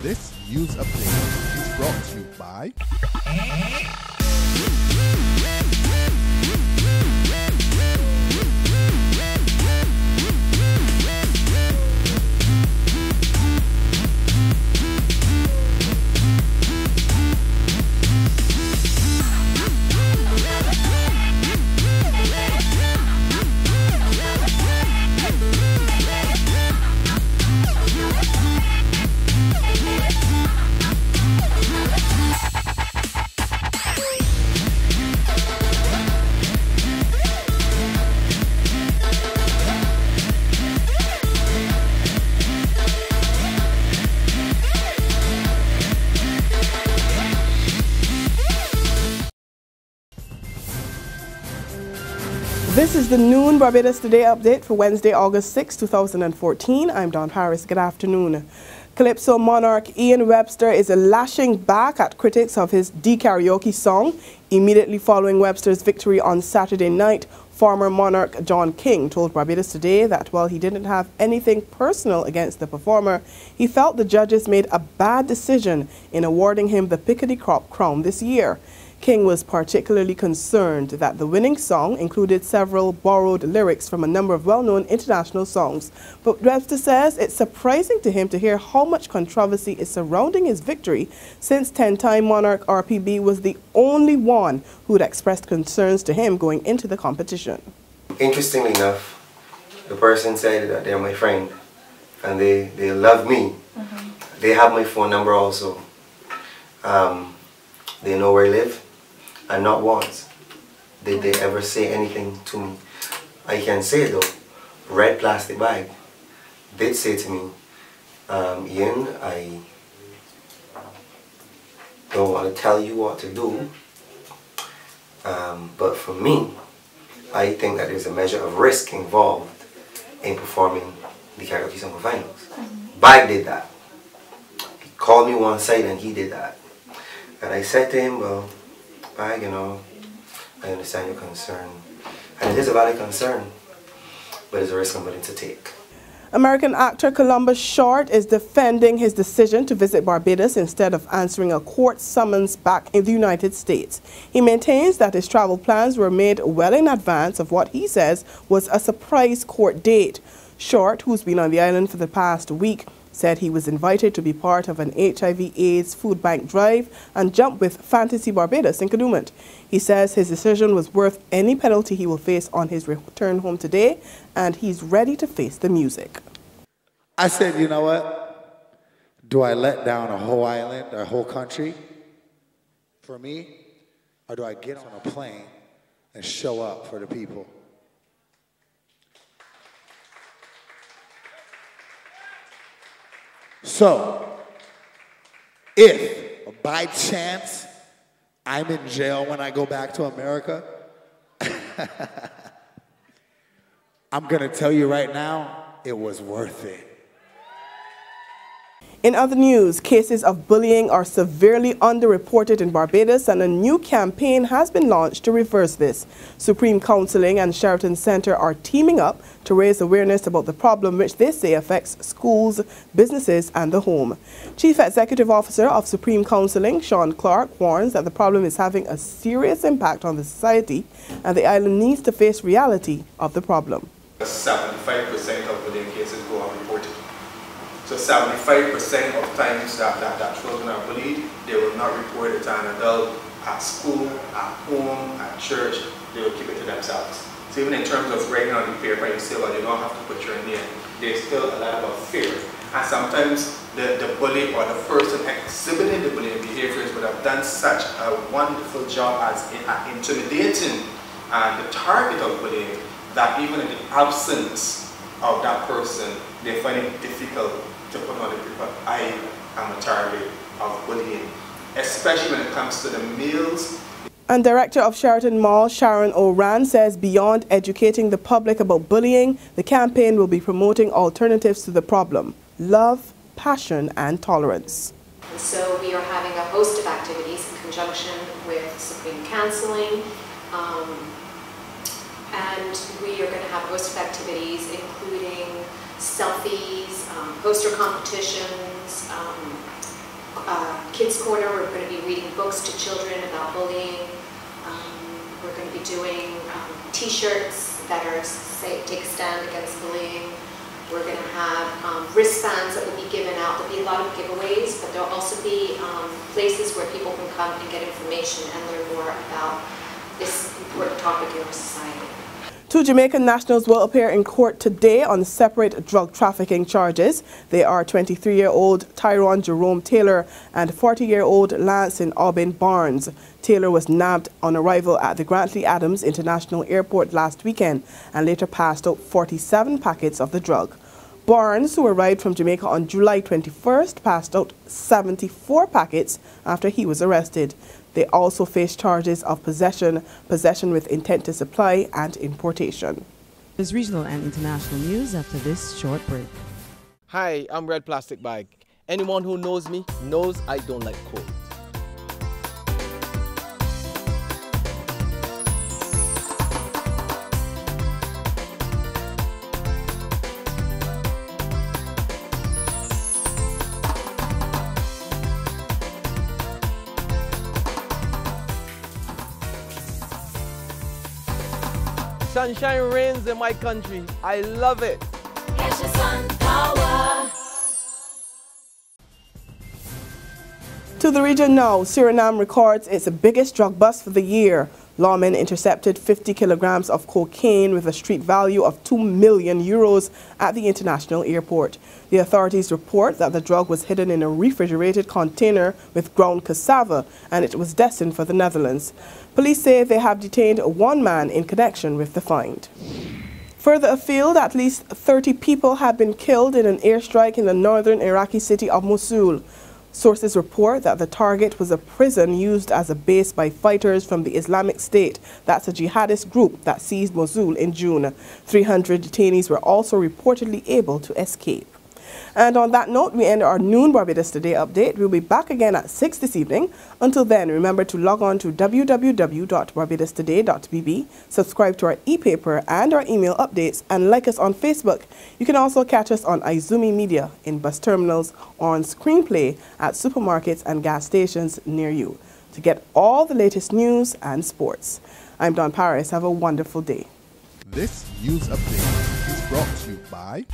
This News Update is brought to you by This is the Noon Barbados Today update for Wednesday, August 6, 2014. I'm Dawn Paris. Good afternoon. Calypso Monarch Ian Webster is lashing back at critics of his Karaoke Song. Immediately following Webster's victory on Saturday night, former monarch John King told Barbados Today that while he didn't have anything personal against the performer, he felt the judges made a bad decision in awarding him the Piccadilly Crop Crown this year. King was particularly concerned that the winning song included several borrowed lyrics from a number of well-known international songs. But Webster says it's surprising to him to hear how much controversy is surrounding his victory, since 10-time monarch RPB was the only one who had expressed concerns to him going into the competition. Interestingly enough, the person said that they're my friend and they love me. They have my phone number also. They know where I live. And not once did they ever say anything to me. I can say though, red plastic bag did say to me, Ian, I don't want to tell you what to do, but for me, I think that there's a measure of risk involved in performing the Karaoke Song finals. Bag did that. He called me one side and he did that. And I said to him, well, Bag, you know, I understand your concern. And it is a valid concern, but it's a risk I'm willing to take. American actor Columbus Short is defending his decision to visit Barbados instead of answering a court summons back in the United States. He maintains that his travel plans were made well in advance of what he says was a surprise court date. Short, who's been on the island for the past week, said he was invited to be part of an HIV/AIDS food bank drive and jump with Fantasy Barbados in Kadooment. He says his decision was worth any penalty he will face on his return home today, and he's ready to face the music. I said, you know what? Do I let down a whole island, a whole country for me? Or do I get on a plane and show up for the people? So, if by chance I'm in jail when I go back to America, I'm going to tell you right now, it was worth it. In other news, cases of bullying are severely underreported in Barbados, and a new campaign has been launched to reverse this. Supreme Counseling and Sheraton Center are teaming up to raise awareness about the problem, which they say affects schools, businesses and the home. Chief Executive Officer of Supreme Counseling, Sean Clark, warns that the problem is having a serious impact on the society and the island needs to face reality of the problem. 75% of bullying cases go unreported. So 75% of times that children are bullied, they will not report it to an adult at school, at home, at church. They will keep it to themselves. So even in terms of writing on the paper, you say, well, you don't have to put your name. There's still a lot of fear. And sometimes the bully or the person exhibiting the bullying behaviors would have done such a wonderful job as intimidating the target of bullying that even in the absence of that person, they find it difficult to put on the paper, I am a target of bullying, especially when it comes to the males. And Director of Sheraton Mall, Sharon Oran, says beyond educating the public about bullying, the campaign will be promoting alternatives to the problem: love, passion and tolerance. And so we are having a host of activities in conjunction with Supreme Counseling, and we are going to have a host of activities including selfies, poster competitions, Kids Corner, we're going to be reading books to children about bullying. We're going to be doing t-shirts that are say take a stand against bullying. We're going to have wristbands that will be given out. There'll be a lot of giveaways, but there'll also be places where people can come and get information and learn more about this important topic in our society. 2 Jamaican nationals will appear in court today on separate drug trafficking charges. They are 23-year-old Tyrone Jerome Taylor and 40-year-old Lansing Aubin Barnes. Taylor was nabbed on arrival at the Grantley Adams International Airport last weekend and later passed out 47 packets of the drug. Barnes, who arrived from Jamaica on July 21st, passed out 74 packets after he was arrested. They also face charges of possession with intent to supply, and importation. There's regional and international news after this short break. Hi, I'm Red Plastic Bag. Anyone who knows me knows I don't like cold. Sunshine reigns in my country. I love it. Catch the sun power. To the region now, Suriname records its biggest drug bust for the year. Lawmen intercepted 50 kilograms of cocaine with a street value of €2 million at the international airport. The authorities report that the drug was hidden in a refrigerated container with ground cassava and it was destined for the Netherlands. Police say they have detained 1 man in connection with the find. Further afield, at least 30 people have been killed in an airstrike in the northern Iraqi city of Mosul. Sources report that the target was a prison used as a base by fighters from the Islamic State. That's a jihadist group that seized Mosul in June. 300 detainees were also reportedly able to escape. And on that note, we end our noon Barbados Today update. We'll be back again at 6 this evening. Until then, remember to log on to www.barbadostoday.bb, subscribe to our e-paper and our email updates, and like us on Facebook. You can also catch us on Izumi Media, in bus terminals, or on Screenplay at supermarkets and gas stations near you to get all the latest news and sports. I'm Dawn Paris. Have a wonderful day. This news update is brought to you by